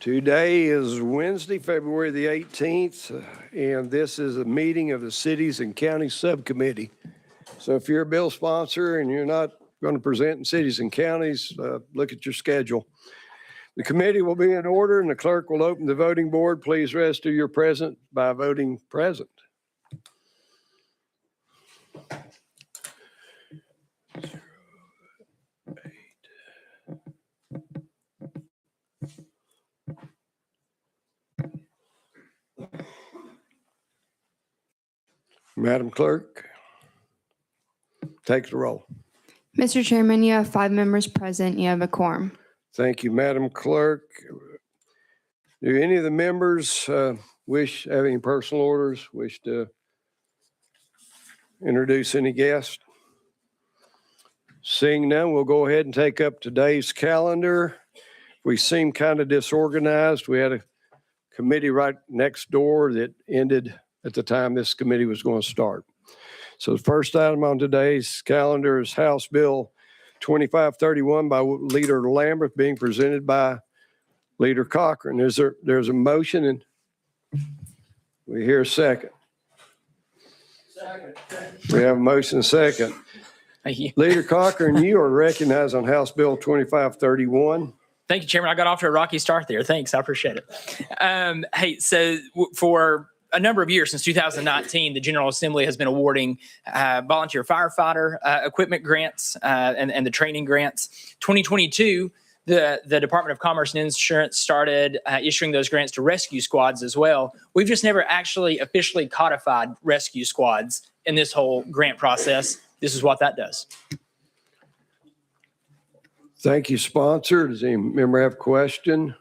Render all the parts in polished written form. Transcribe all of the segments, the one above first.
Today is Wednesday, February the 18th, and this is a meeting of the Cities and Counties Subcommittee. So if you're a bill sponsor and you're not going to present in cities and counties, look at your schedule. The committee will be in order and the clerk will open the voting board. Please register your present by voting present. Madam Clerk, take the roll. Mr. Chairman, you have 5 members present. You have a quorum. Thank you, Madam Clerk. Do any of the members have any personal orders, wish to introduce any guests? Seeing none, we'll go ahead and take up today's calendar. We seem kind of disorganized. We had a committee right next door that ended at the time this committee was going to start. So the first item on today's calendar is House Bill 2531 by Leader Lambert being presented by Leader Cochran. There's a motion and we hear a second. Second. We have a motion and a second. Thank you. Leader Cochran, you are recognized on House Bill 2531. Thank you, Chairman. I got off to a rocky start there. Thanks. I appreciate it. Hey, so for a number of years, since 2019, the General Assembly has been awarding volunteer firefighter equipment grants and the training grants. 2022, the Department of Commerce and Insurance started issuing those grants to rescue squads as well. We've just never actually officially codified rescue squads in this whole grant process. This is what that does. Thank you, sponsor. Does any member have a question?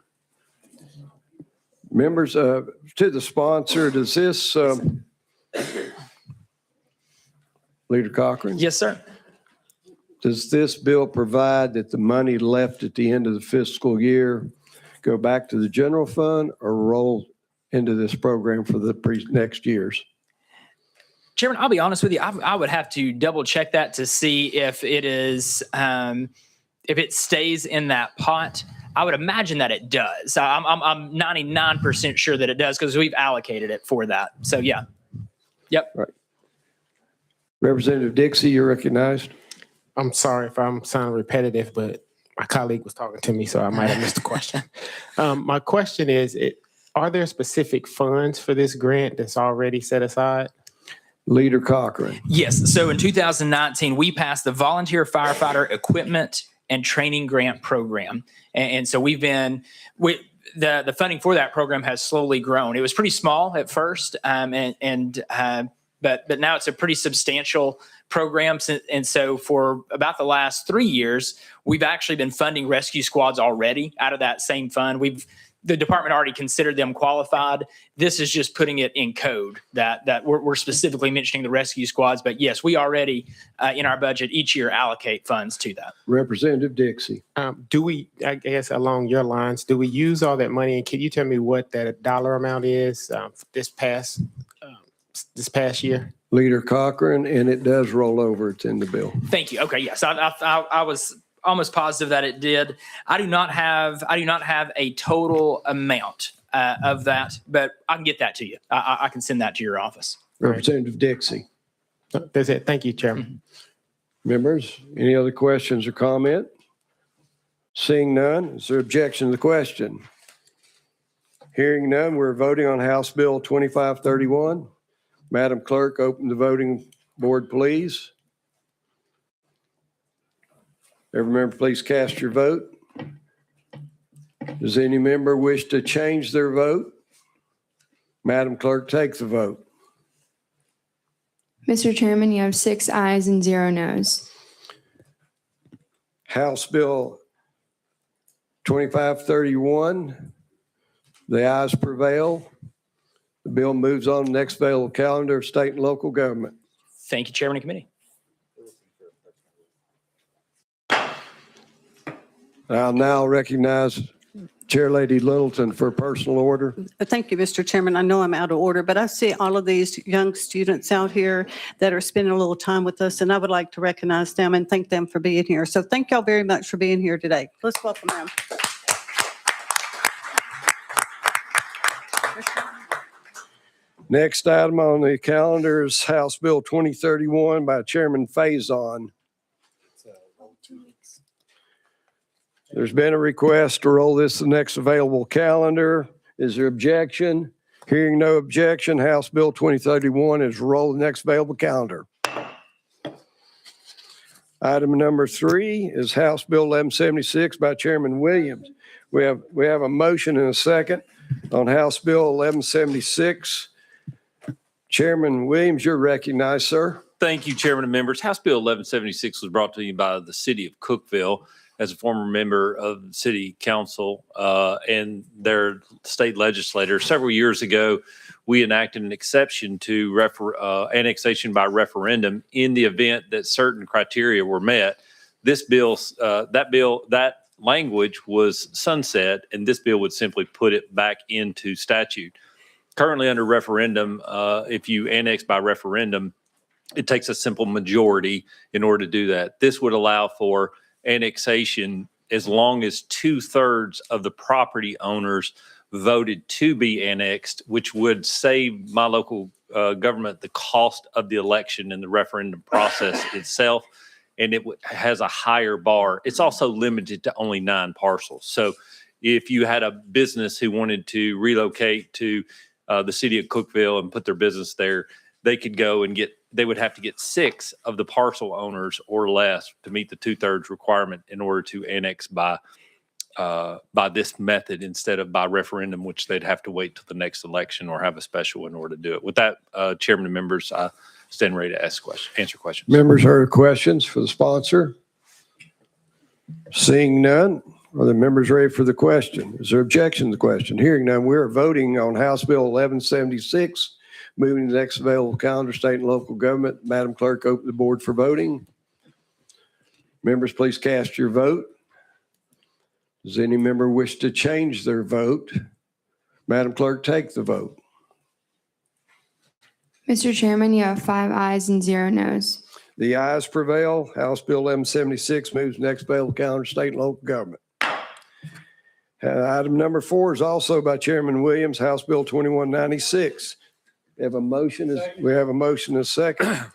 Members, to the sponsor, does this, Leader Cochran? Yes, sir. Does this bill provide that the money left at the end of the fiscal year go back to the general fund or roll into this program for the next years? Chairman, I'll be honest with you. I would have to double check that to see if it is, if it stays in that pot. I would imagine that it does. I'm 99% sure that it does because we've allocated it for that. So yeah. Yep. Right. Representative Dixie, you're recognized. I'm sorry if I'm sounding repetitive, but my colleague was talking to me, so I might have missed the question. My question is, are there specific funds for this grant that's already set aside? Leader Cochran. Yes. So in 2019, we passed the Volunteer Firefighter Equipment and Training Grant Program. And so we've been, the funding for that program has slowly grown. It was pretty small at first, but now it's a pretty substantial program. And so for about the last 3 years, we've actually been funding rescue squads already out of that same fund. The department already considered them qualified. This is just putting it in code that we're specifically mentioning the rescue squads. But yes, we already in our budget each year allocate funds to that. Representative Dixie. Do we, I guess along your lines, do we use all that money? And can you tell me what that dollar amount is this past year? Leader Cochran, and it does roll over. It's in the bill. Thank you. Okay. Yes, I was almost positive that it did. I do not have a total amount of that, but I can get that to you. I can send that to your office. Representative Dixie. That's it. Thank you, Chairman. Mm-hmm. Members, any other questions or comment? Seeing none, is there objection to the question? Hearing none, we're voting on House Bill 2531. Madam Clerk, open the voting board, please. Every member, please cast your vote. Does any member wish to change their vote? Madam Clerk, take the vote. Mr. Chairman, you have 6 ayes and 0 noes. House Bill 2531, the ayes prevail. The bill moves on to the next available calendar of state and local government. Thank you, Chairman and Committee. I'll now recognize Chair Lady Littleton for personal order. Thank you, Mr. Chairman. I know I'm out of order, but I see all of these young students out here that are spending a little time with us, and I would like to recognize them and thank them for being here. So thank y'all very much for being here today. Let's welcome them. Next item on the calendar is House Bill 2031 by Chairman Faison. There's been a request to roll this to the next available calendar. Is there objection? Hearing no objection, House Bill 2031 is rolled to the next available calendar. Item number 3 is House Bill 1176 by Chairman Williams. We have a motion and a second on House Bill 1176. Chairman Williams, you're recognized, sir. Thank you, Chairman and members. House Bill 1176 was brought to you by the city of Cookeville. As a former member of the city council and their state legislator, several years ago, we enacted an exception to annexation by referendum in the event that certain criteria were met. This bill, that language was sunset, and this bill would simply put it back into statute. Currently under referendum, if you annex by referendum, it takes a simple majority in order to do that. This would allow for annexation as long as 2/3 of the property owners voted to be annexed, which would save my local government the cost of the election and the referendum process itself. And it has a higher bar. It's also limited to only 9 parcels. So if you had a business who wanted to relocate to the city of Cookeville and put their business there, they could go and they would have to get 6 of the parcel owners or less to meet the 2/3 requirement in order to annex by this method instead of by referendum, which they'd have to wait till the next election or have a special in order to do it. With that, Chairman and members, I stand ready to answer questions. Members heard questions for the sponsor? Seeing none, are the members ready for the question? Is there objection to the question? Hearing none, we are voting on House Bill 1176. Moving to the next available calendar, state and local government. Madam Clerk, open the board for voting. Members, please cast your vote. Does any member wish to change their vote? Madam Clerk, take the vote. Mr. Chairman, you have 5 ayes and 0 noes. The ayes prevail. House Bill 1176 moves to the next available calendar, state and local government. Item number 4 is also by Chairman Williams, House Bill 2196. We have a motion and a second.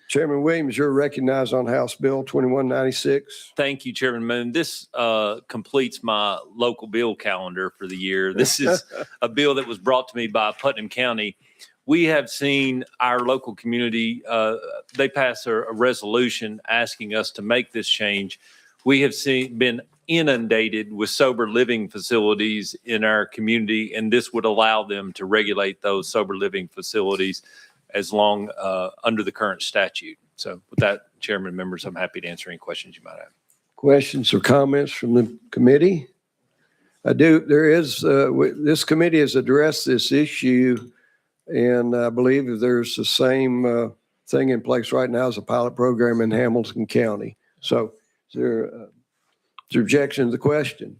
Chairman Williams, you're recognized on House Bill 2196. Thank you, Chairman Moon. This completes my local bill calendar for the year. This is a bill that was brought to me by Putnam County. We have seen our local community, they pass a resolution asking us to make this change. We have been inundated with sober living facilities in our community, and this would allow them to regulate those sober living facilities as long under the current statute. So with that, Chairman and members, I'm happy to answer any questions you might have. Questions or comments from the committee? This committee has addressed this issue, and I believe there's the same thing in place right now as a pilot program in Hamilton County. So is there objection to the question?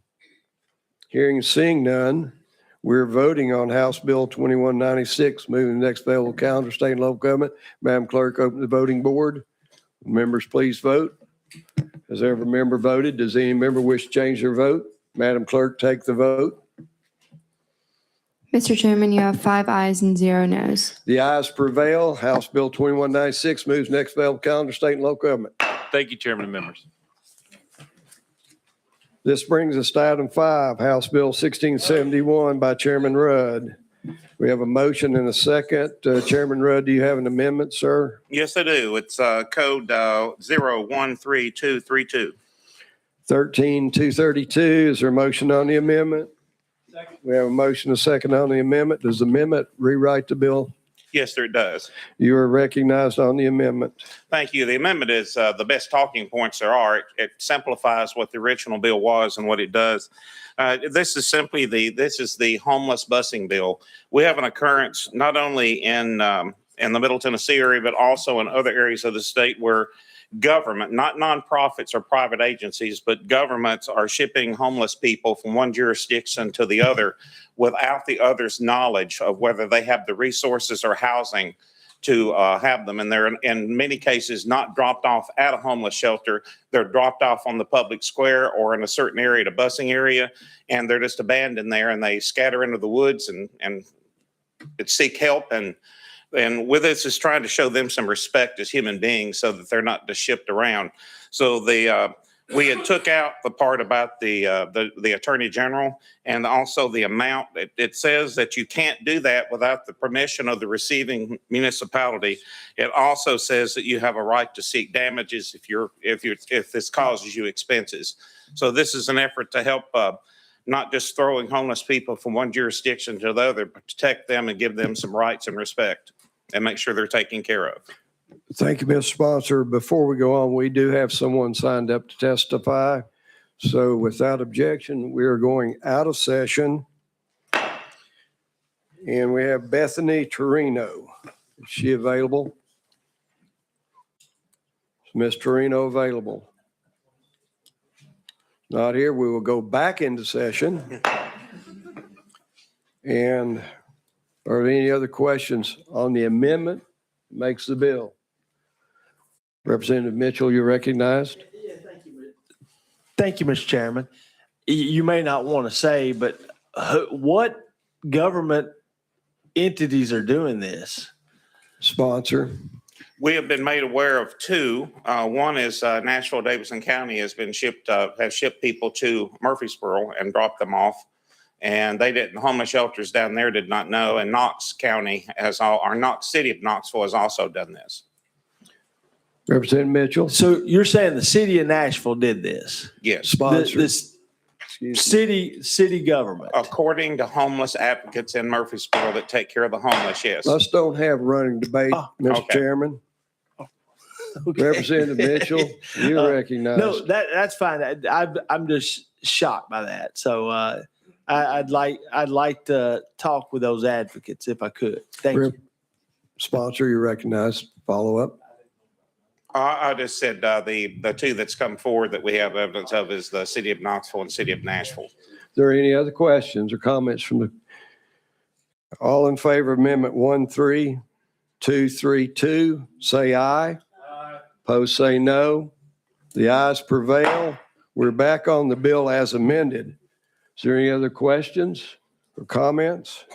Hearing and seeing none, we're voting on House Bill 2196, moving to the next available calendar, state and local government. Madam Clerk, open the voting board. Members, please vote. Has every member voted? Does any member wish to change their vote? Madam Clerk, take the vote. Mr. Chairman, you have 5 ayes and 0 noes. The ayes prevail. House Bill 2196 moves next available calendar, state and local government. Thank you, Chairman and members. This brings us to item 5, House Bill 1671 by Chairman Rudd. We have a motion and a second. Chairman Rudd, do you have an amendment, sir? Yes, I do. It's code 013232. 13232. Is there a motion on the amendment? Second. We have a motion and a second on the amendment. Does the amendment rewrite the bill? Yes, sir, it does. You are recognized on the amendment. Thank you. The amendment is the best talking points there are. It simplifies what the original bill was and what it does. This is the homeless busing bill. We have an occurrence not only in the Middle Tennessee area, but also in other areas of the state where government, not nonprofits or private agencies, but governments are shipping homeless people from one jurisdiction to the other without the other's knowledge of whether they have the resources or housing to have them. And they're in many cases not dropped off at a homeless shelter. They're dropped off on the public square or in a certain area, the busing area, and they're just abandoned there, and they scatter into the woods and seek help, and with this is trying to show them some respect as human beings so that they're not just shipped around. So we had took out the part about the Attorney General and also the amount. It says that you can't do that without the permission of the receiving municipality. It also says that you have a right to seek damages if this causes you expenses. So this is an effort to help not just throwing homeless people from one jurisdiction to the other, but protect them and give them some rights and respect and make sure they're taken care of. Thank you, Mr. Sponsor. Before we go on, we do have someone signed up to testify. So without objection, we are going out of session. And we have Bethany Torino. Is she available? Is Ms. Torino available? Not here. We will go back into session. And are there any other questions on the amendment that makes the bill? Representative Mitchell, you're recognized. Thank you, Mr. Chairman. You may not want to say, but what government entities are doing this? Sponsor. We have been made aware of two. One is Nashville-Davidson County has shipped people to Murfreesboro and dropped them off. And homeless shelters down there did not know. And Knox County city of Knoxville has also done this. Representative Mitchell. So you're saying the city of Nashville did this? Yes. Sponsor. This city government? According to homeless advocates in Murfreesboro that take care of the homeless, yes. Let's don't have running debate, Mr. okay. Chairman. Okay. Representative Mitchell, you're recognized. No, that's fine. I'm just shocked by that. So I'd like to talk with those advocates if I could. Thank you. Sponsor, you're recognized. Follow up. I just said the two that's come forward that we have evidence of is the city of Knoxville and city of Nashville. Is there any other questions or comments from the, all in favor of Amendment 13232, say aye. Aye. Opposed, say no. The ayes prevail. We're back on the bill as amended. Is there any other questions or comments?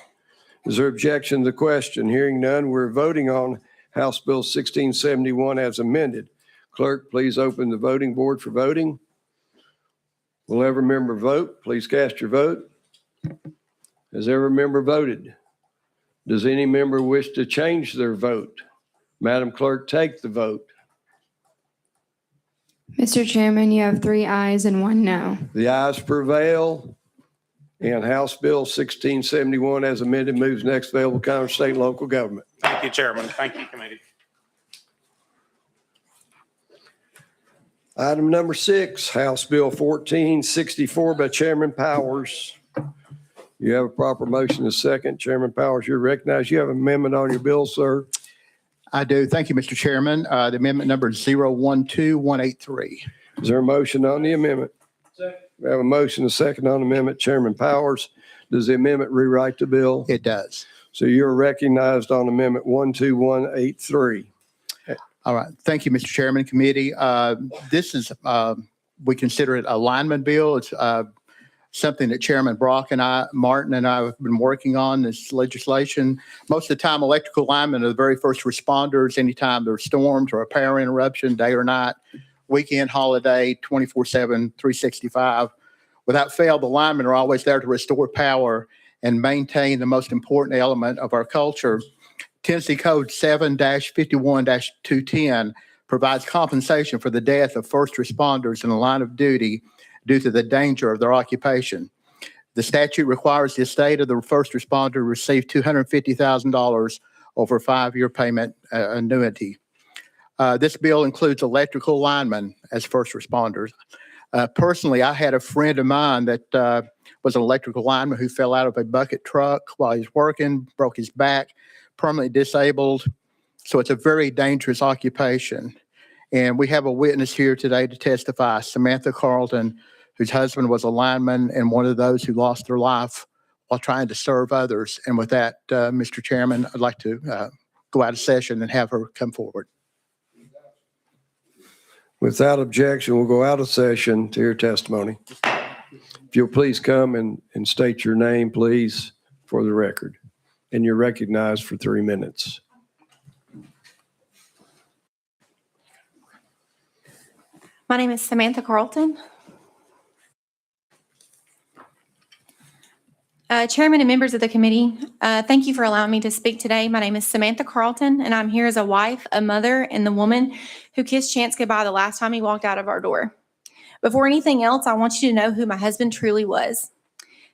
Is there objection to the question? Hearing none, we're voting on House Bill 1671 as amended. Clerk, please open the voting board for voting. Will every member vote? Please cast your vote. Has every member voted? Does any member wish to change their vote? Madam Clerk, take the vote. Mr. Chairman, you have 3 ayes and 1 no. The ayes prevail, and House Bill 1671 as amended moves next available Congress, state and local government. Thank you, Chairman. Thank you, committee. Item number 6, House Bill 1464 by Chairman Powers. You have a proper motion and second. Chairman Powers, you're recognized. You have an amendment on your bill, sir. I do. Thank you, Mr. Chairman. The amendment number is 012183. Is there a motion on the amendment? Second. We have a motion and second on the amendment. Chairman Powers, does the amendment rewrite the bill? It does. So you're recognized on amendment 12183. All right. Thank you, Mr. Chairman, committee. This is, we consider it a lineman bill. It's something that Chairman Brock and Martin and I have been working on, this legislation. Most of the time, electrical linemen are the very first responders anytime there's storms or a power interruption, day or night, weekend, holiday, 24/7, 365. Without fail, the linemen are always there to restore power and maintain the most important element of our culture. Tennessee Code 7-51-210 provides compensation for the death of first responders in the line of duty due to the danger of their occupation. The statute requires the estate of the first responder to receive $250,000 over a 5-year payment annuity. This bill includes electrical linemen as first responders. Personally, I had a friend of mine that was an electrical lineman who fell out of a bucket truck while he was working, broke his back, permanently disabled. So it's a very dangerous occupation. And we have a witness here today to testify, Samantha Carlton, whose husband was a lineman and one of those who lost their life while trying to serve others. And with that, Mr. Chairman, I'd like to go out of session and have her come forward. Without objection, we'll go out of session to hear testimony. If you'll please come and state your name, please, for the record. and you're recognized for 3 minutes. My name is Samantha Carlton. Chairman and members of the committee, thank you for allowing me to speak today. My name is Samantha Carlton, and I'm here as a wife, a mother, and the woman who kissed Chance goodbye the last time he walked out of our door. Before anything else, I want you to know who my husband truly was.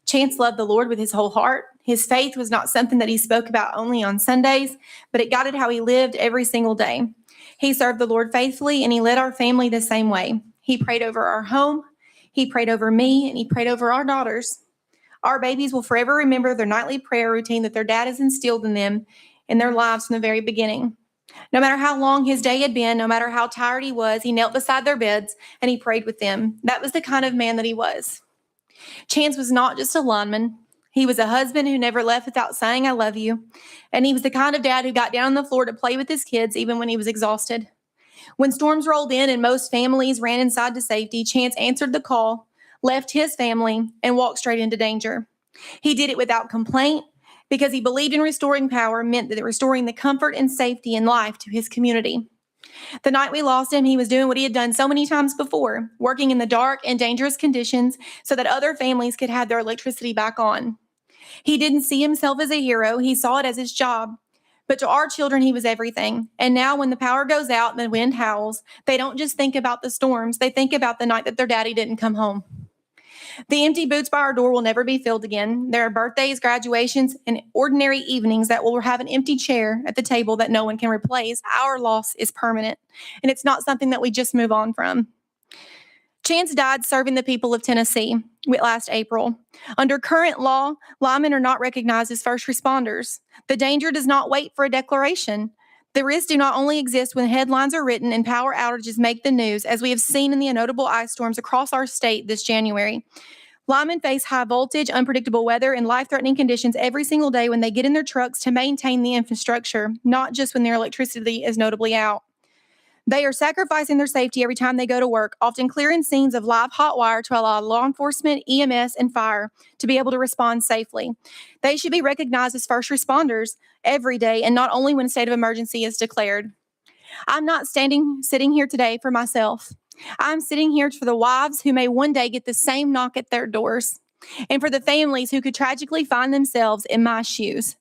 Chance loved the Lord with his whole heart. His faith was not something that he spoke about only on Sundays, but it guided how he lived every single day. He served the Lord faithfully, and he led our family the same way. He prayed over our home, he prayed over me, and he prayed over our daughters. Our babies will forever remember their nightly prayer routine that their dad has instilled in them in their lives from the very beginning. No matter how long his day had been, no matter how tired he was, he knelt beside their beds and he prayed with them. That was the kind of man that he was. Chance was not just a lineman. He was a husband who never left without saying, "I love you." And he was the kind of dad who got down on the floor to play with his kids even when he was exhausted. When storms rolled in and most families ran inside to safety, Chance answered the call, left his family, and walked straight into danger. He did it without complaint because he believed in restoring power meant that restoring the comfort and safety and life to his community. The night we lost him, he was doing what he had done so many times before, working in the dark and dangerous conditions so that other families could have their electricity back on. He didn't see himself as a hero. He saw it as his job. But to our children, he was everything. And now when the power goes out and the wind howls, they don't just think about the storms. They think about the night that their daddy didn't come home. The empty boots by our door will never be filled again. There are birthdays, graduations, and ordinary evenings that will have an empty chair at the table that no one can replace. Our loss is permanent, and it's not something that we just move on from. Chance died serving the people of Tennessee last April. Under current law, linemen are not recognized as first responders. The danger does not wait for a declaration. The risks do not only exist when headlines are written and power outages make the news, as we have seen in the notable ice storms across our state this January. Linemen face high voltage, unpredictable weather, and life-threatening conditions every single day when they get in their trucks to maintain the infrastructure, not just when their electricity is notably out. They are sacrificing their safety every time they go to work, often clearing scenes of live hot wire to allow law enforcement, EMS, and fire to be able to respond safely. They should be recognized as first responders every day and not only when a state of emergency is declared. I'm not sitting here today for myself. I'm sitting here for the wives who may one day get the same knock at their doors, and for the families who could tragically find themselves in my shoes.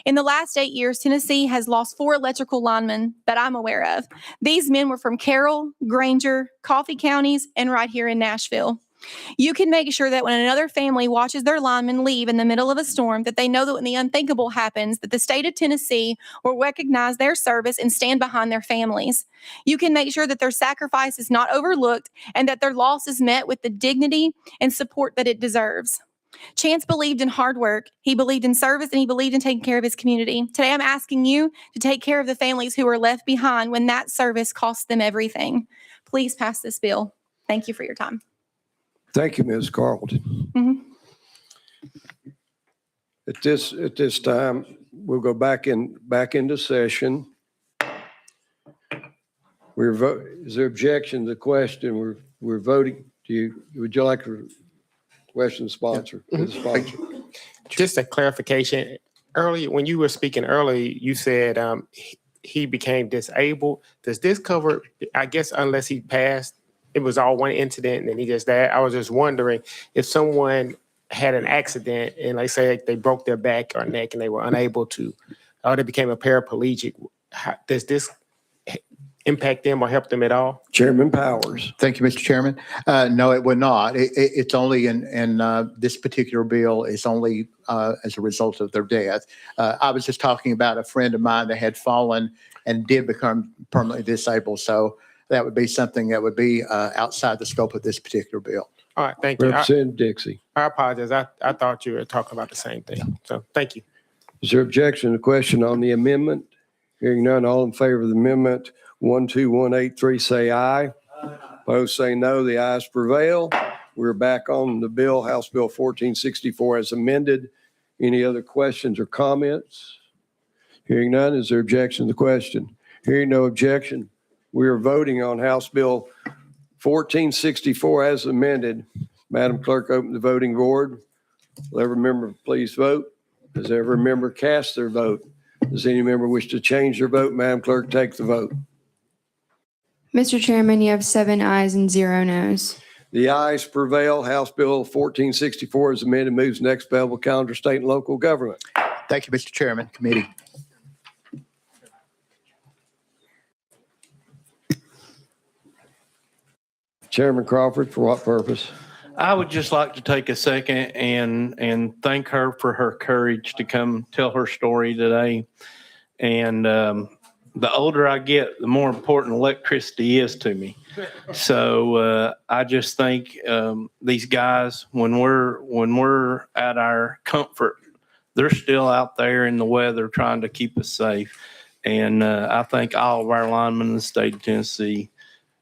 In the last 8 years, Tennessee has lost 4 electrical linemen that I'm aware of. These men were from Carroll, Granger, Coffee counties, and right here in Nashville. You can make sure that when another family watches their linemen leave in the middle of a storm, that they know that when the unthinkable happens, that the state of Tennessee will recognize their service and stand behind their families. You can make sure that their sacrifice is not overlooked and that their loss is met with the dignity and support that it deserves. Chance believed in hard work, he believed in service, and he believed in taking care of his community. Today, I'm asking you to take care of the families who are left behind when that service costs them everything. Please pass this bill. Thank you for your time. Thank you, Ms. Carlton. Mhm. At this time, we'll go back into session. Is there objection to the question? We're voting. Would you like to question the sponsor? The sponsor. Just a clarification. Earlier, when you were speaking earlier, you said he became disabled. Does this cover, I guess, unless he passed, it was all one incident and then he just died? I was just wondering if someone had an accident and like say they broke their back or neck and they were unable to, or they became a paraplegic, does this impact them or help them at all? Chairman Powers. Thank you, Mr. Chairman. No, it would not. It's only in this particular bill is only as a result of their death. I was just talking about a friend of mine that had fallen and did become permanently disabled. So that would be something that would be outside the scope of this particular bill. All right, thank you. Representative Dixie. I apologize. I thought you were talking about the same thing. So thank you. Is there objection to the question on the amendment? Hearing none, all in favor of the amendment 12183 say aye. Opposed say no. The ayes prevail. We're back on the bill, House Bill 1464 as amended. Any other questions or comments? Hearing none, is there objection to the question? Hearing no objection, we are voting on House Bill 1464 as amended. Madam Clerk, open the voting board. Let every member please vote. Has every member cast their vote? Does any member wish to change their vote? Madam Clerk, take the vote. Mr. Chairman, you have 7 ayes and 0 noes. The ayes prevail. House Bill 1464 is amended, moves next available calendar, state and local government. Thank you, Mr. Chairman, committee. Chairman Crawford, for what purpose? I would just like to take a second and thank her for her courage to come tell her story today. And the older I get, the more important electricity is to me. So I just think these guys, when we're at our comfort, they're still out there in the weather trying to keep us safe. And I think all of our linemen in the state of Tennessee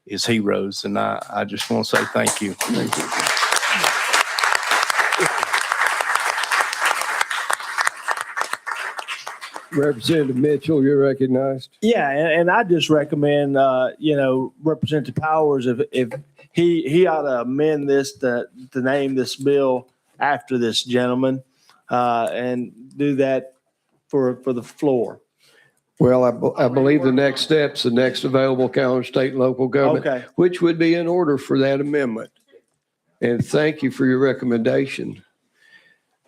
is heroes. And I just want to say thank you. Thank you. Representative Mitchell, you're recognized. Yeah, and I just recommend, Representative Powers, if he ought to amend this to name this bill after this gentleman, and do that for the floor. Well, I believe the next step's the next available calendar, state and local government, Okay. which would be in order for that amendment. And thank you for your recommendation.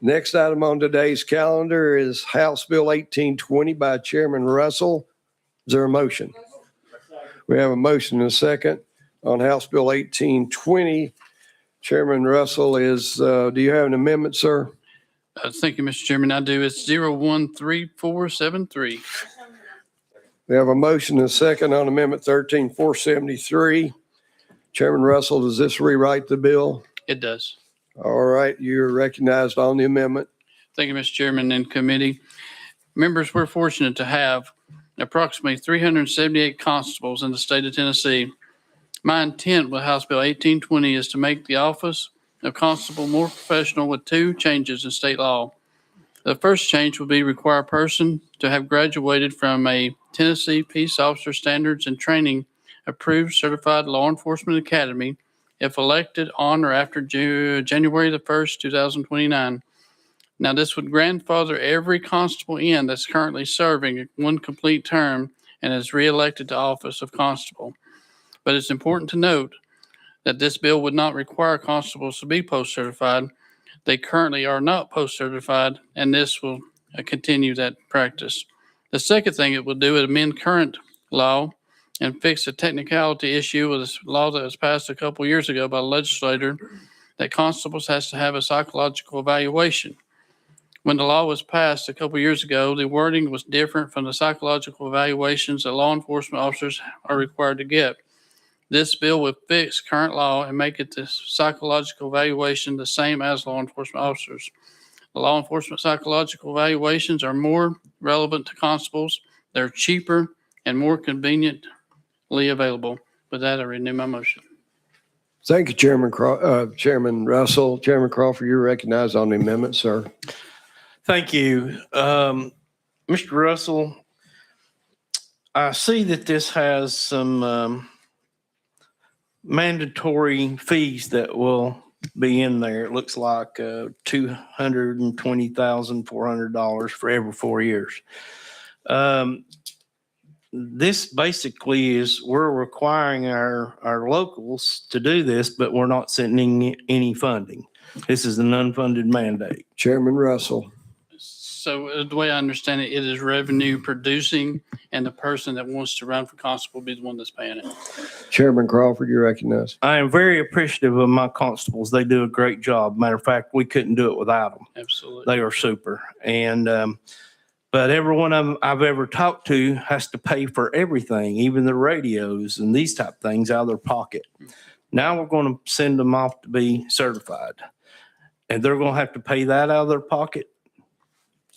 Next item on today's calendar is House Bill 1820 by Chairman Russell. Is there a motion? We have a motion and a second on House Bill 1820. Chairman Russell do you have an amendment, sir? Thank you, Mr. Chairman. I do. It's 013473. We have a motion and a second on Amendment 13473. Chairman Russell, does this rewrite the bill? It does. All right, you're recognized on the amendment. Thank you, Mr. Chairman and committee. Members, we're fortunate to have approximately 378 constables in the state of Tennessee. My intent with House Bill 1820 is to make the office of constable more professional with 2 changes in state law. The first change will be require a person to have graduated from a Tennessee Peace Officer Standards and Training approved certified law enforcement academy if elected on or after January the 1st, 2029. Now, this would grandfather every constable in that's currently serving 1 complete term and is reelected to office of constable. But it's important to note that this bill would not require constables to be post-certified. They currently are not post-certified, and this will continue that practice. The second thing it will do is amend current law and fix a technicality issue with a law that was passed a couple years ago by a legislator that constables has to have a psychological evaluation. When the law was passed a couple years ago, the wording was different from the psychological evaluations that law enforcement officers are required to get. This bill would fix current law and make it the psychological evaluation the same as law enforcement officers. The law enforcement psychological evaluations are more relevant to constables. They're cheaper and more conveniently available. With that, I renew my motion. Thank you, Chairman Russell. Chairman Crawford, you're recognized on the amendment, sir. Thank you. Mr. Russell, I see that this has some mandatory fees that will be in there. It looks like $220,400 for every 4 years. This basically is we're requiring our locals to do this, but we're not sending any funding. This is an unfunded mandate. Chairman Russell. So the way I understand it, it is revenue producing, and the person that wants to run for constable will be the one that's paying it. Chairman Crawford, you're recognized. I am very appreciative of my constables. They do a great job. Matter of fact, we couldn't do it without them. Absolutely. They are super. And, but everyone I've ever talked to has to pay for everything, even the radios and these type of things out of their pocket. Now we're going to send them off to be certified, and they're going to have to pay that out of their pocket.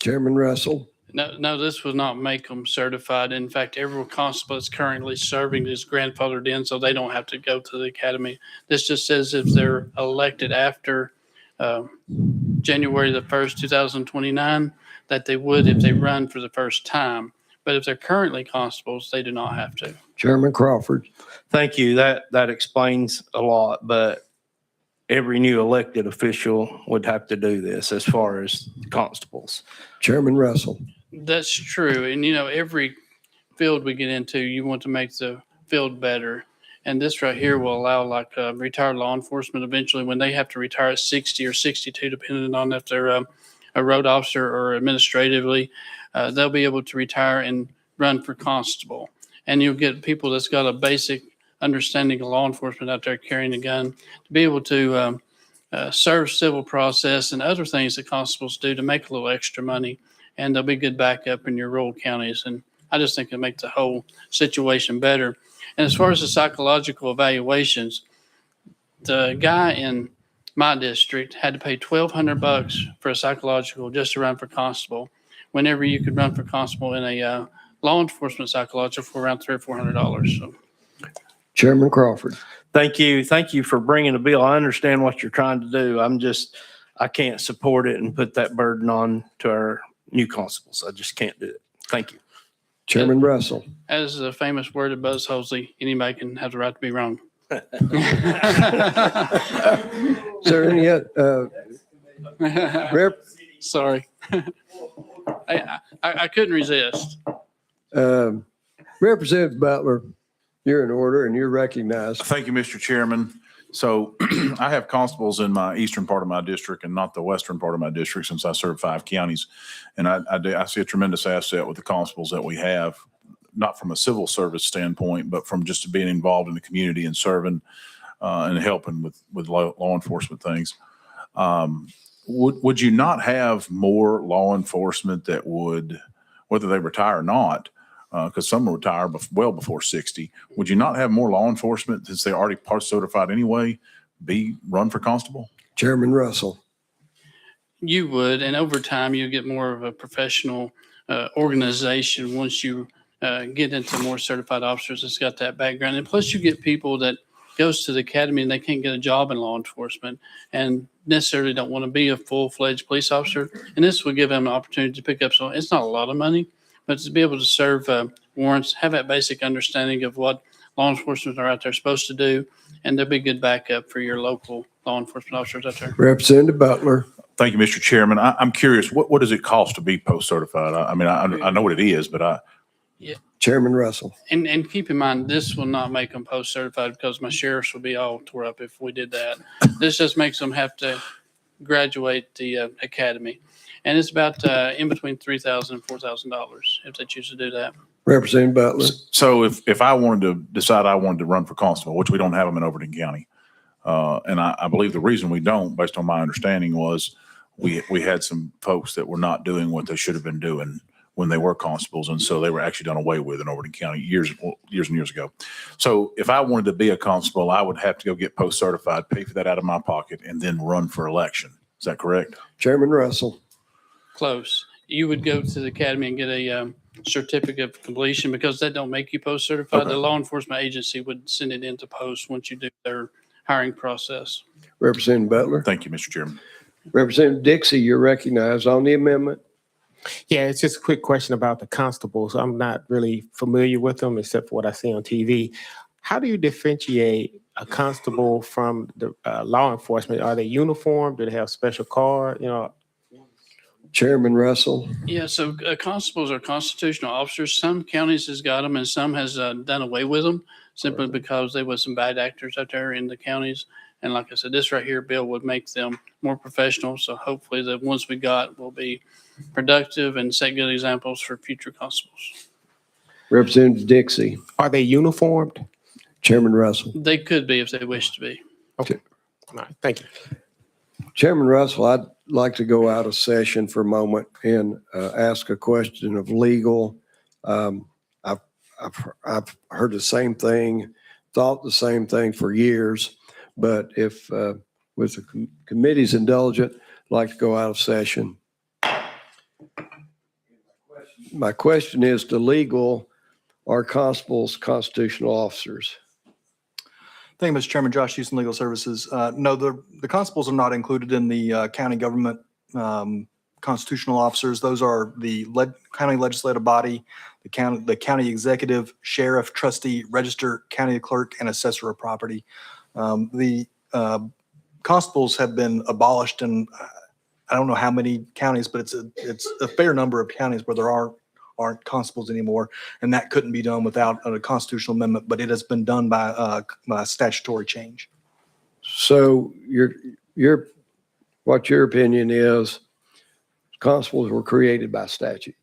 Chairman Russell. No, this will not make them certified. In fact, every constable that's currently serving is grandfathered in, so they don't have to go to the academy. This just says if they're elected after January the 1st, 2029, that they would if they run for the first time. But if they're currently constables, they do not have to. Chairman Crawford. Thank you. That explains a lot, but every new elected official would have to do this as far as constables. Chairman Russell. That's true. And every field we get into, you want to make the field better. And this right here will allow like retired law enforcement eventually when they have to retire at 60 or 62, depending on if they're a road officer or administratively, they'll be able to retire and run for constable. And you'll get people that's got a basic understanding of law enforcement out there carrying a gun to be able to serve civil process and other things that constables do to make a little extra money. And they'll be good backup in your rural counties. And I just think it'll make the whole situation better. And as far as the psychological evaluations, the guy in my district had to pay $1,200 for a psychological just to run for constable, whenever you could run for constable in a law enforcement psychological for around $300 or $400. So. Chairman Crawford. Thank you. Thank you for bringing the bill. I understand what you're trying to do. I can't support it and put that burden on to our new constables. I just can't do it. Thank you. Chairman Russell. As the famous word of Buzz Hosley, anybody can have the right to be wrong. Is there any, Sorry. I couldn't resist. Representative Butler, you're in order and you're recognized. Thank you, Mr. Chairman. So I have constables in my eastern part of my district and not the western part of my district since I serve 5 counties. And I see a tremendous asset with the constables that we have, not from a civil service standpoint, but from just being involved in the community and serving and helping with law enforcement things. Would you not have more law enforcement that would, whether they retire or not, because some retire well before 60, would you not have more law enforcement since they're already part certified anyway, run for constable? Chairman Russell. You would, and over time, you get more of a professional organization once you get into more certified officers that's got that background. And plus you get people that goes to the academy and they can't get a job in law enforcement and necessarily don't want to be a full-fledged police officer. And this would give them an opportunity to pick up some, it's not a lot of money, but to be able to serve warrants, have that basic understanding of what law enforcement are out there supposed to do, and there'll be good backup for your local law enforcement officers out there. Representative Butler. Thank you, Mr. Chairman. I'm curious, what does it cost to be post-certified? I mean, I know what it is, but Chairman Russell. And keep in mind, this will not make them post-certified because my sheriffs would be all tore up if we did that. This just makes them have to graduate the academy. And it's about in between $3,000 and $4,000 if they choose to do that. Representative Butler. so if I wanted to decide I wanted to run for constable, which we don't have them in Overton County, and I believe the reason we don't, based on my understanding, was we had some folks that were not doing what they should have been doing when they were constables, and so they were actually done away with in Overton County years and years ago. So if I wanted to be a constable, I would have to go get post-certified, pay for that out of my pocket, and then run for election. Is that correct? Chairman Russell. Close. You would go to the academy and get a certificate of completion because that don't make you post-certified. Okay. The law enforcement agency would send it into post once you do their hiring process. Representative Butler. Thank you, Mr. Chairman. Representative Dixie, you're recognized on the amendment. Yeah, it's just a quick question about the constables. I'm not really familiar with them except for what I see on TV. How do you differentiate a constable from the law enforcement? Are they uniformed? Do they have special card? Chairman Russell. Yeah, so constables are constitutional officers. Some counties has got them and some has done away with them simply because there was some bad actors out there in the counties. And like I said, this right here bill would make them more professional. So hopefully the ones we got will be productive and set good examples for future constables. Representative Dixie. Are they uniformed? Chairman Russell. They could be if they wish to be. Okay. All right. Thank you. Chairman Russell, I'd like to go out of session for a moment and ask a question of legal. I've heard the same thing, thought the same thing for years, but if with the committee's indulgent, I'd like to go out of session. My question is to legal, are constables constitutional officers? Thank you, Mr. Chairman. Josh Houston, Legal Services. No, the constables are not included in the county government constitutional officers. Those are the county legislative body, the county executive, sheriff, trustee, register, county clerk, and assessor of property. The constables have been abolished in, I don't know how many counties, but it's a fair number of counties where there aren't constables anymore. And that couldn't be done without a constitutional amendment, but it has been done by statutory change. So what your opinion is, constables were created by statute.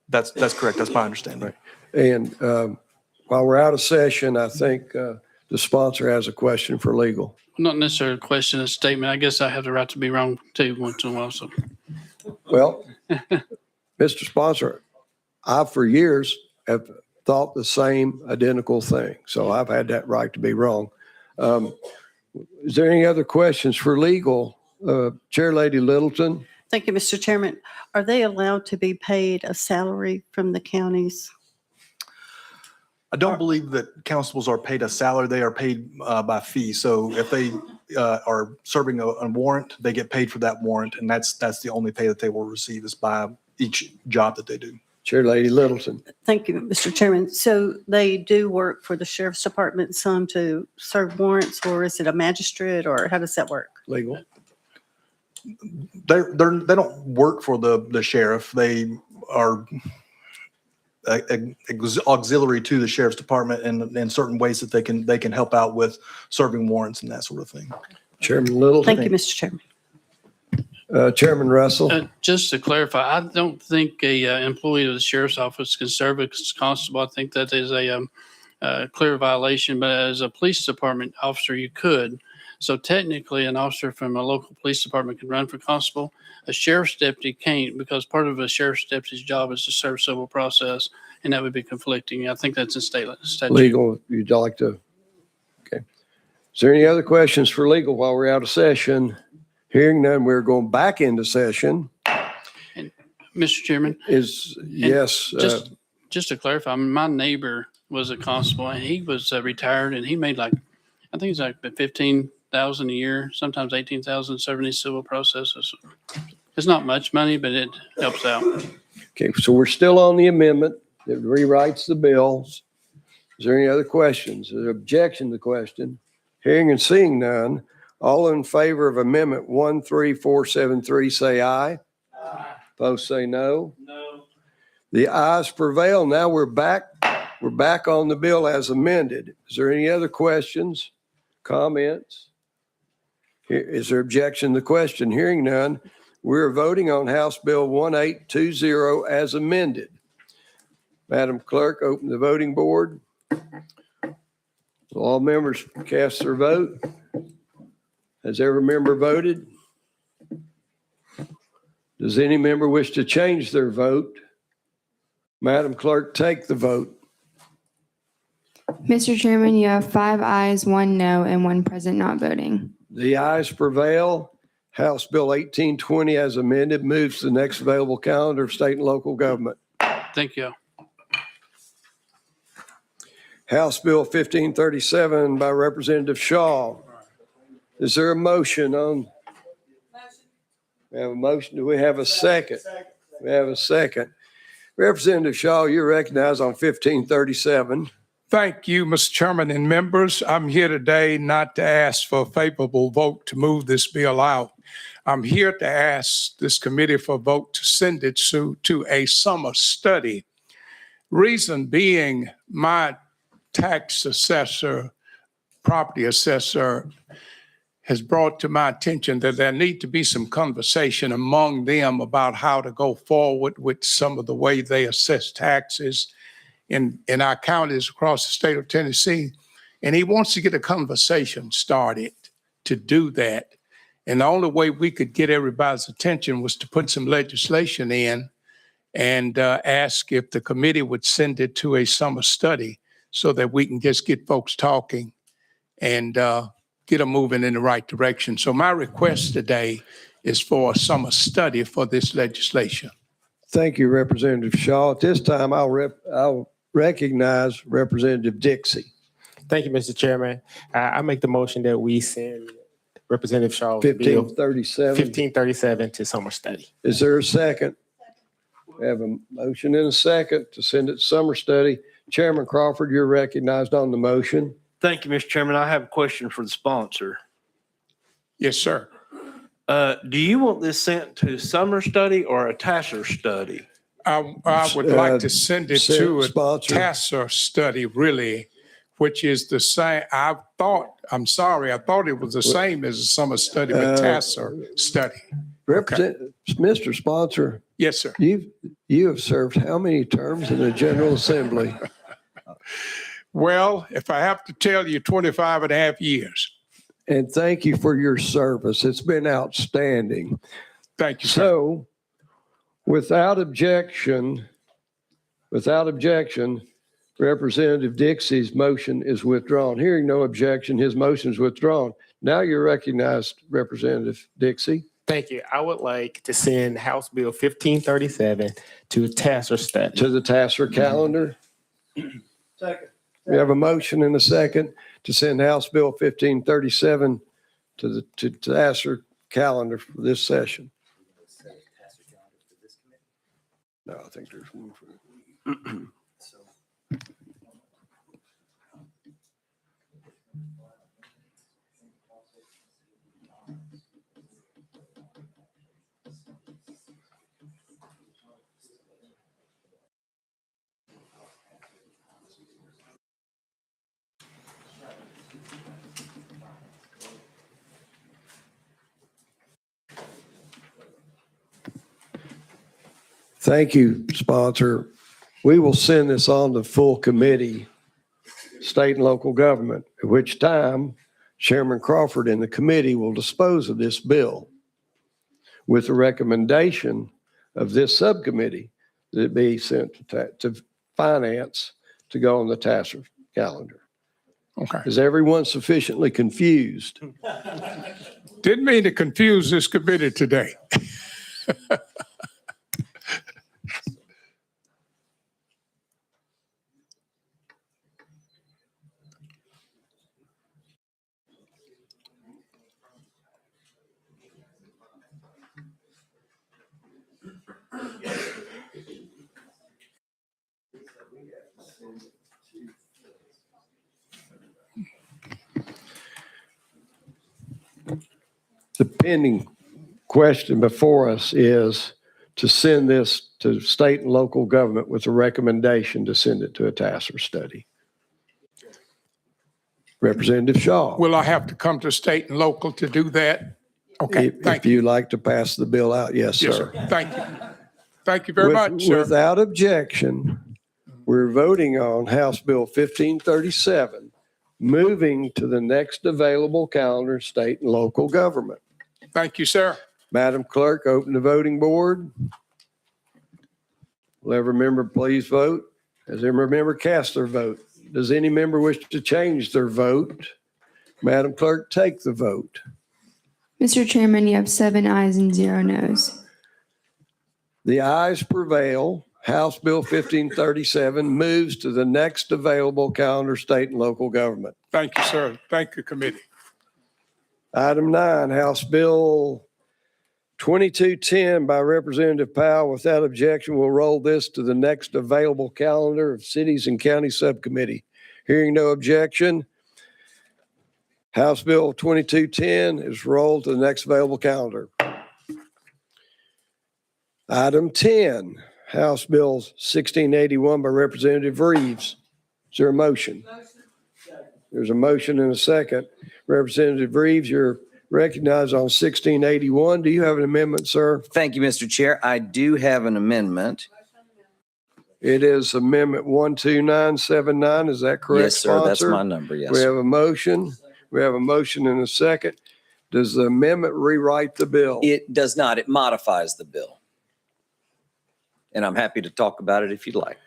That's correct. That's my understanding. And while we're out of session, I think the sponsor has a question for legal. Not necessarily a question, a statement. I guess I have the right to be wrong too once in a while, so. Well, Mr. Sponsor, I for years have thought the same identical thing. So I've had that right to be wrong. Is there any other questions for legal? Chair Lady Littleton? Thank you, Mr. Chairman. Are they allowed to be paid a salary from the counties? I don't believe that constables are paid a salary. They are paid by fee. So if they are serving a warrant, they get paid for that warrant. And that's the only pay that they will receive is by each job that they do. Chair Lady Littleton. Thank you, Mr. Chairman. So they do work for the Sheriff's Department, some to serve warrants, or is it a magistrate, or how does that work? Legal. They don't work for the sheriff. They are auxiliary to the Sheriff's Department in certain ways that they can help out with serving warrants and that sort of thing. Chairman Littleton. Thank you, Mr. Chairman. Chairman Russell. Just to clarify, I don't think a employee of the sheriff's office can serve as constable. I think that is a clear violation, but as a police department officer, you could. So technically, an officer from a local police department can run for constable. A sheriff's deputy can't, because part of a sheriff's deputy's job is to serve civil process, and that would be conflicting. I think that's in statute. Legal, you'd like to? Okay. Is there any other questions for legal while we're out of session? Hearing none, we're going back into session. And Mr. Chairman? Yes. Just to clarify, my neighbor was a constable, and he was retired, and he made I think it's like $15,000 a year, sometimes $18,000 serving these civil processes. It's not much money, but it helps out. Okay, so we're still on the amendment that rewrites the bills. Is there any other questions? Is there objection to the question? Hearing and seeing none, all in favor of Amendment 13473, say aye. Aye. Opposed, say no. No. The ayes prevail. Now we're back on the bill as amended. Is there any other questions, comments? Is there objection to the question? Hearing none, we're voting on House Bill 1820 as amended. Madam Clerk, open the voting board. All members cast their vote. Has every member voted? Does any member wish to change their vote? Madam Clerk, take the vote. Mr. Chairman, you have 5 ayes, 1 no, and 1 present not voting. The ayes prevail. House Bill 1820 as amended moves to the next available calendar of state and local government. Thank you. House Bill 1537 by Representative Shaw. Is there a motion on? We have a motion. Do we have a second? We have a second. Representative Shaw, you're recognized on 1537. Thank you, Mr. Chairman and members. I'm here today not to ask for a favorable vote to move this bill out. I'm here to ask this committee for a vote to send it to a summer study. Reason being, my tax assessor, property assessor, has brought to my attention that there need to be some conversation among them about how to go forward with some of the way they assess taxes in our counties across the state of Tennessee. And he wants to get a conversation started to do that. And the only way we could get everybody's attention was to put some legislation in and ask if the committee would send it to a summer study so that we can just get folks talking and get them moving in the right direction. So my request today is for a summer study for this legislation. Thank you, Representative Shaw. At this time, I'll recognize Representative Dixie. Thank you, Mr. Chairman. I make the motion that we send Representative Shaw's bill 1537 to summer study. Is there a second? We have a motion and a second to send it to summer study. Chairman Crawford, you're recognized on the motion. Thank you, Mr. Chairman. I have a question for the sponsor. Yes, sir. Do you want this sent to summer study or a TASER study? I would like to send it to a Sponsor. TASER study, really, which is the same. I thought it was the same as a summer study, but TASER study. Mr. Sponsor, Yes, sir. you have served how many terms in the General Assembly? Well, if I have to tell you, 25 and a half years. And thank you for your service. It's been outstanding. Thank you, sir. So, without objection, Representative Dixie's motion is withdrawn. Hearing no objection, his motion is withdrawn. Now you're recognized, Representative Dixie. Thank you. I would like to send House Bill 1537 to a TASER study. To the TASER calendar. Second. We have a motion and a second to send House Bill 1537 to the TASER calendar for this session. No, I think there's one for. Thank you, sponsor. We will send this on to full committee, state and local government, at which time Chairman Crawford and the committee will dispose of this bill with the recommendation of this subcommittee that it be sent to finance to go on the TASER calendar. Okay. Is everyone sufficiently confused? Didn't mean to confuse this committee today. The pending question before us is to send this to state and local government with a recommendation to send it to a TASER study. Representative Shaw. Will I have to come to state and local to do that? Okay, thank If you. you like to pass the bill out, yes, Yes, sir. sir. Thank you. Thank you very much, sir. Without objection, we're voting on House Bill 1537, moving to the next available calendar, state and local government. Thank you, sir. Madam Clerk, open the voting board. Will every member please vote? Has every member cast their vote? Does any member wish to change their vote? Madam Clerk, take the vote. Mr. Chairman, you have 7 ayes and 0 noes. The ayes prevail. House Bill 1537 moves to the next available calendar, state and local government. Thank you, sir. Thank you, committee. Item 9, House Bill 2210 by Representative Powell. Without objection, we'll roll this to the next available calendar of cities and county subcommittee. Hearing no objection, House Bill 2210 is rolled to the next available calendar. Item 10, House Bill 1681 by Representative Reeves. Is there a motion? There's a motion and a second. Representative Reeves, you're recognized on 1681. Do you have an amendment, sir? Thank you, Mr. Chair. I do have an amendment. It is Amendment 12979. Is that correct, Yes, sir. That's sponsor? my number. Yes. We have a motion. We have a motion and a second. Does the amendment rewrite the bill? It does not. It modifies the bill. And I'm happy to talk about it if you'd like.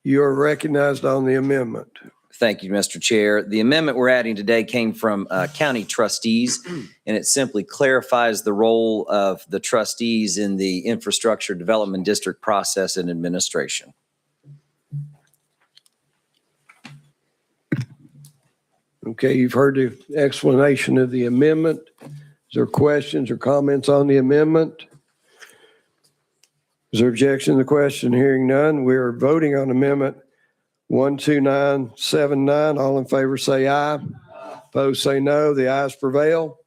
You are recognized on the amendment. Thank you, Mr. Chair. The amendment we're adding today came from county trustees, and it simply clarifies the role of the trustees in the infrastructure development district process and administration. Okay, you've heard the explanation of the amendment. Is there questions or comments on the amendment? Is there objection to the question? Hearing none, we are voting on Amendment 12979. All in favor say aye. Opposed say no. The ayes prevail.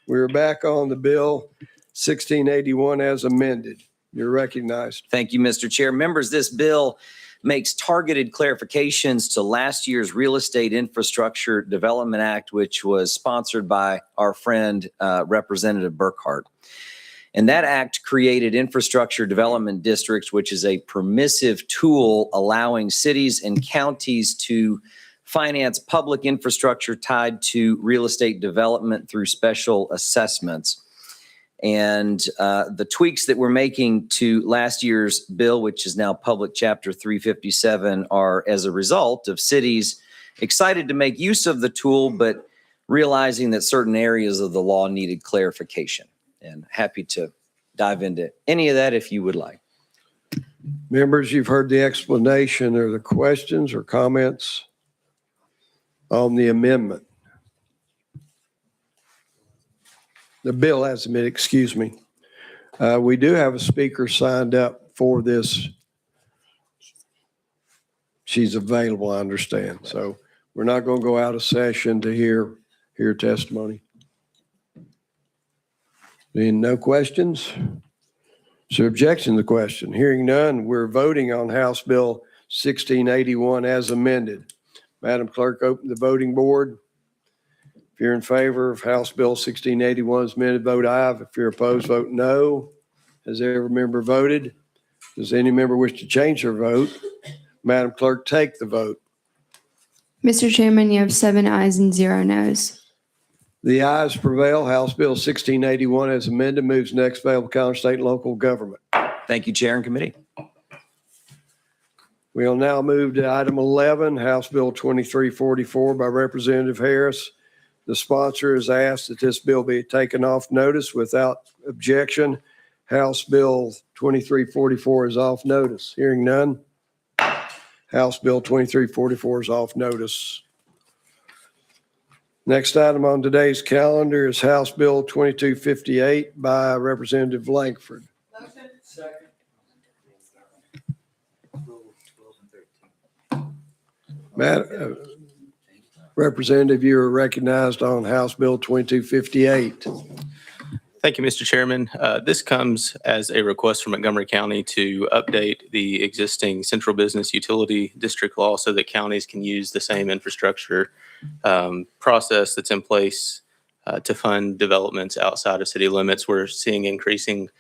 We're back on the bill 1681 as amended. You're recognized. Thank you, Mr. Chair. Members, this bill makes targeted clarifications to last year's Real Estate Infrastructure Development Act, which was sponsored by our friend Representative Burkhart. And that act created infrastructure development districts, which is a permissive tool allowing cities and counties to finance public infrastructure tied to real estate development through special assessments. And the tweaks that we're making to last year's bill, which is now Public Chapter 357, are as a result of cities excited to make use of the tool, but realizing that certain areas of the law needed clarification. And happy to dive into any of that if you would like. Members, you've heard the explanation. Are there questions or comments on the amendment? The bill as amended, excuse me. We do have a speaker signed up for this. She's available, I understand. So we're not going to go out of session to hear testimony. Being no questions? Is there objection to the question? Hearing none, we're voting on House Bill 1681 as amended. Madam Clerk, open the voting board. If you're in favor of House Bill 1681 as amended, vote aye. If you're opposed, vote no. Has every member voted? Does any member wish to change their vote? Madam Clerk, take the vote. Mr. Chairman, you have 7 ayes and 0 noes. The ayes prevail. House Bill 1681 as amended moves next available county, state, and local government. Thank you, Chair and Committee. We'll now move to item 11, House Bill 2344 by Representative Harris. The sponsor has asked that this bill be taken off notice without objection. House Bill 2344 is off notice. Hearing none. House Bill 2344 is off notice. Next item on today's calendar is House Bill 2258 by Representative Langford. Representative, you are recognized on House Bill 2258. Thank you, Mr. Chairman. This comes as a request from Montgomery County to update the existing central business utility district law so that counties can use the same infrastructure process that's in place to fund developments outside of city limits. We're seeing increasing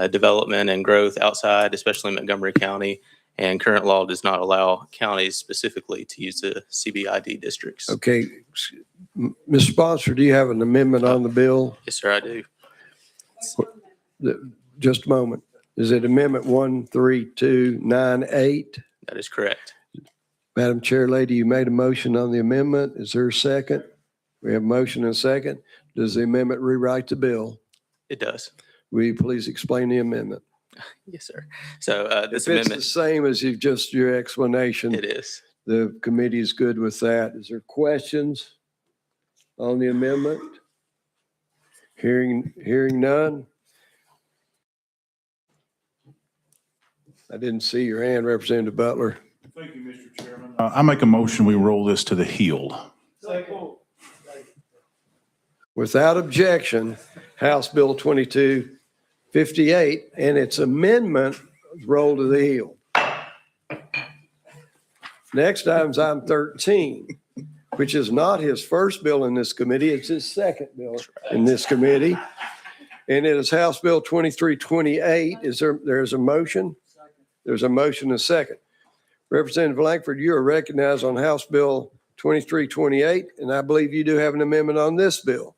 development and growth outside, especially in Montgomery County, and current law does not allow counties specifically to use the CBID districts. Okay. Mr. Sponsor, do you have an amendment on the bill? Yes, sir, I do. Just a moment. Is it Amendment 13298? That is correct. Madam Chair Lady, you made a motion on the amendment. Is there a second? We have a motion and a second. Does the amendment rewrite the bill? It does. Will you please explain the amendment? Yes, sir. So this If it's amendment. the same as your explanation. It is. The committee is good with that. Is there questions on the amendment? Hearing none. I didn't see your hand, Representative Butler. Thank you, Mr. Chairman. I make a motion, we roll this to the heel. Without objection, House Bill 2258 and its amendment roll to the heel. Next item's item 13, which is not his first bill in this committee. It's his second bill in this committee. And it is House Bill 2328. There's a motion? There's a motion and a second. Representative Langford, you are recognized on House Bill 2328, and I believe you do have an amendment on this bill.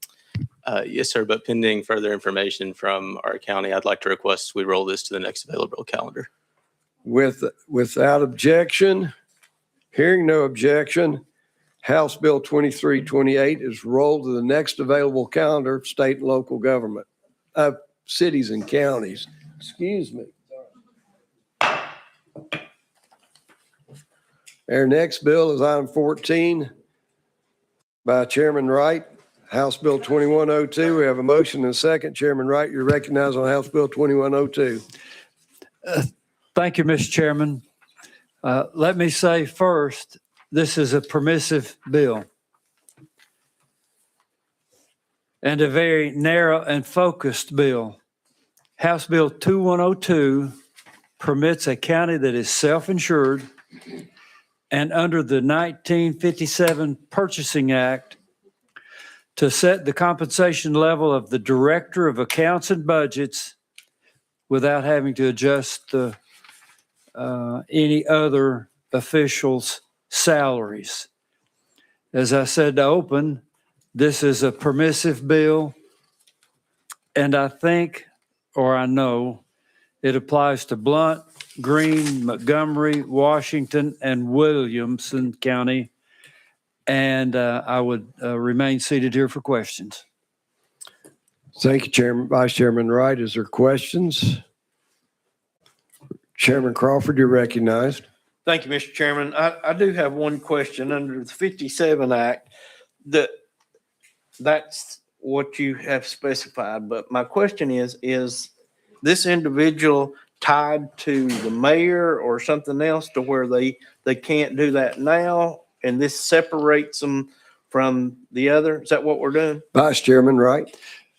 Yes, sir. But pending further information from our county, I'd like to request we roll this to the next available calendar. Without objection, hearing no objection, House Bill 2328 is rolled to the next available calendar of state and local government, cities and counties. Excuse me. Our next bill is item 14 by Chairman Wright, House Bill 2102. We have a motion and a second. Chairman Wright, you're recognized on House Bill 2102. Thank you, Mr. Chairman. Let me say first, this is a permissive bill. and a very narrow and focused bill. House Bill 2102 permits a county that is self-insured and under the 1957 Purchasing Act to set the compensation level of the Director of Accounts and Budgets without having to adjust any other officials' salaries. As I said to open, this is a permissive bill, and I think, or I know, it applies to Blount, Greene, Montgomery, Washington, and Williamson County. And I would remain seated here for questions. Thank you, Chairman, Vice Chairman Wright. Is there questions? Chairman Crawford, you're recognized. Thank you, Mr. Chairman. I do have one question. Under the 57 Act, that's what you have specified. But my question is this individual tied to the mayor or something else to where they can't do that now? And this separates them from the other? Is that what we're doing? Vice Chairman Wright.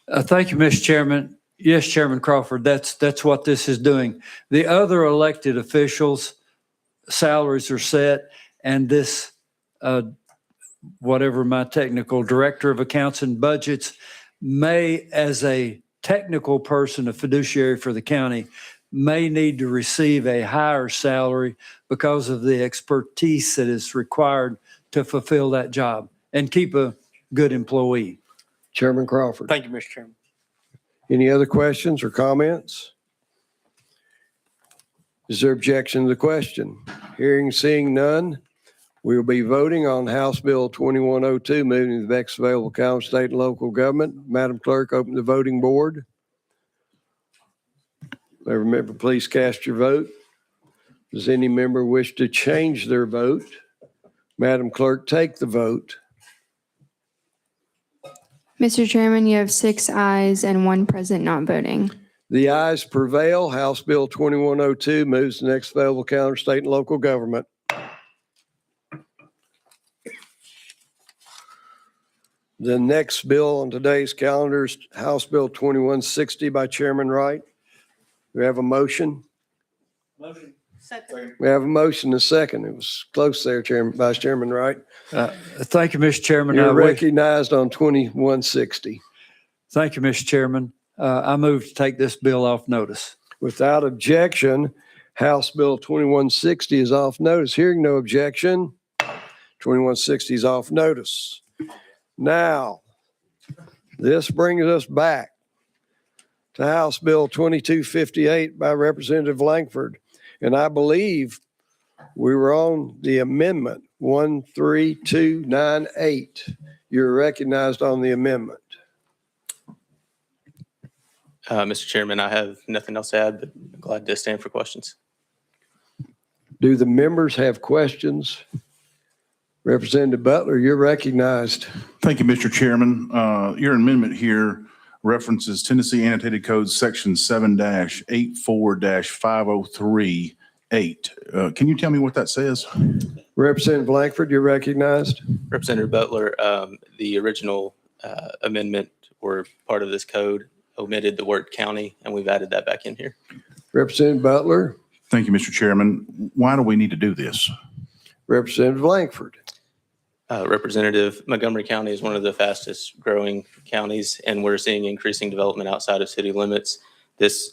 Thank you, Mr. Chairman. Yes, Chairman Crawford, that's what this is doing. The other elected officials' salaries are set, and this, whatever my technical Director of Accounts and Budgets may, as a technical person, a fiduciary for the county, may need to receive a higher salary because of the expertise that is required to fulfill that job and keep a good employee. Chairman Crawford. Thank you, Mr. Chairman. Any other questions or comments? Is there objection to the question? Hearing, seeing none, we will be voting on House Bill 2102, moving to the next available county, state, and local government. Madam Clerk, open the voting board. Every member, please cast your vote. Does any member wish to change their vote? Madam Clerk, take the vote. Mr. Chairman, you have 6 ayes and 1 present not voting. The ayes prevail. House Bill 2102 moves to the next available county, state, and local government. The next bill on today's calendar is House Bill 2160 by Chairman Wright. We have a motion. Motion. Second. We have a motion and a second. It was close there, Vice Chairman Wright. Thank you, Mr. Chairman. You're recognized on 2160. Thank you, Mr. Chairman. I move to take this bill off notice. Without objection, House Bill 2160 is off notice. Hearing no objection, 2160 is off notice. Now, this brings us back to House Bill 2258 by Representative Langford. And I believe we were on the amendment 13298. You're recognized on the amendment. Mr. Chairman, I have nothing else to add, but I'm glad to stand for questions. Do the members have questions? Representative Butler, you're recognized. Thank you, Mr. Chairman. Your amendment here references Tennessee Annotated Code Section 7-84-5038. Can you tell me what that says? Representative Langford, you're recognized. Representative Butler, the original amendment or part of this code omitted the word county, and we've added that back in here. Representative Butler. Thank you, Mr. Chairman. Why do we need to do this? Representative Langford. Representative, Montgomery County is one of the fastest growing counties, and we're seeing increasing development outside of city limits. This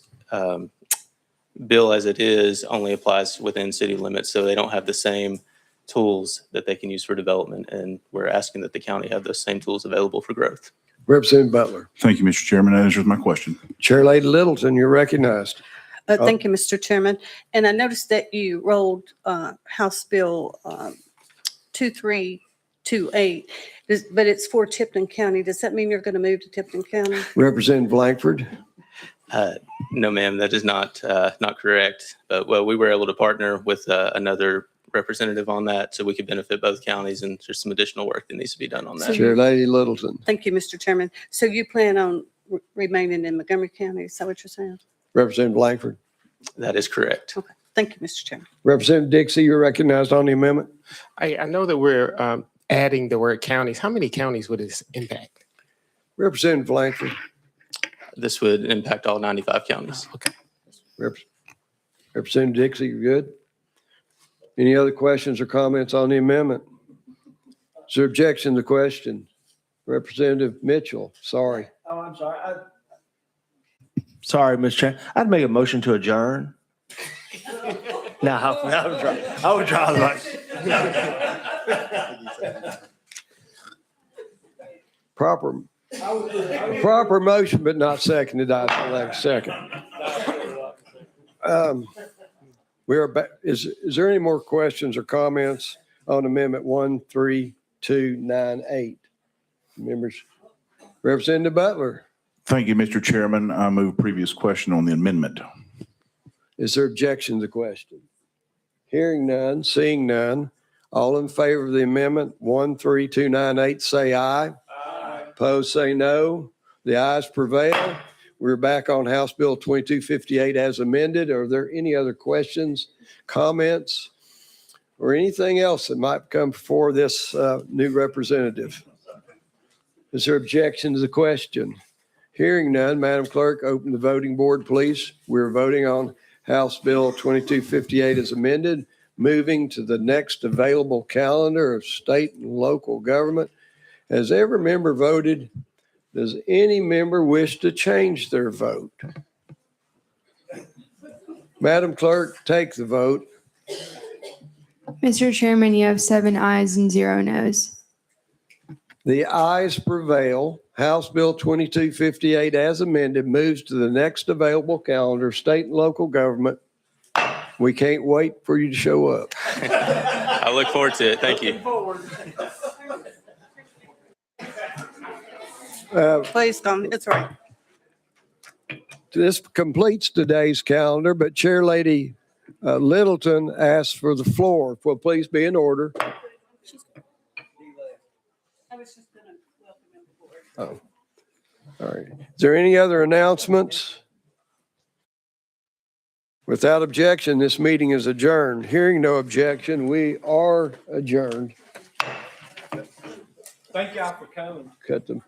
bill as it is only applies within city limits, so they don't have the same tools that they can use for development, and we're asking that the county have those same tools available for growth. Representative Butler. Thank you, Mr. Chairman. That answers my question. Chair Lady Littleton, you're recognized. Thank you, Mr. Chairman. And I noticed that you rolled House Bill 2328, but it's for Tipton County. Does that mean you're going to move to Tipton County? Representative Langford. No, ma'am, that is not correct. But well, we were able to partner with another representative on that, so we could benefit both counties, and there's some additional work that needs to be done on that. Chair Lady Littleton. Thank you, Mr. Chairman. So you plan on remaining in Montgomery County? Is that what you're saying? Representative Langford. That is correct. Okay. Thank you, Mr. Chairman. Representative Dixie, you're recognized on the amendment. I know that we're adding the word counties. How many counties would this impact? Representative Langford. This would impact all 95 counties. Representative Dixie, you good? Any other questions or comments on the amendment? Is there objection to the question? Representative Mitchell, sorry. Oh, I'm sorry. Sorry, Mr. Chair. I'd make a motion to adjourn. No, I would try. Proper motion, but not seconded. I like second. We are back. Is there any more questions or comments on Amendment 13298? Members, Representative Butler. Thank you, Mr. Chairman. I move previous question on the amendment. Is there objection to the question? Hearing none, seeing none. All in favor of the amendment 13298, say aye. Aye. Opposed, say no. The ayes prevail. We're back on House Bill 2258 as amended. Are there any other questions, comments, or anything else that might come before this new representative? Is there objection to the question? Hearing none, Madam Clerk, open the voting board, please. We're voting on House Bill 2258 as amended, moving to the next available calendar of state and local government. Has every member voted? Does any member wish to change their vote? Madam Clerk, take the vote. Mr. Chairman, you have 7 ayes and 0 noes. The ayes prevail. House Bill 2258 as amended moves to the next available calendar, state and local government. We can't wait for you to show up. I look forward to it. Thank you. Please come. It's right. This completes today's calendar, but Chair Lady Littleton asked for the floor. Will please be in order. Oh, all right. Is there any other announcements? Without objection, this meeting is adjourned. Hearing no objection, we are adjourned. Thank y'all for coming. Cut them.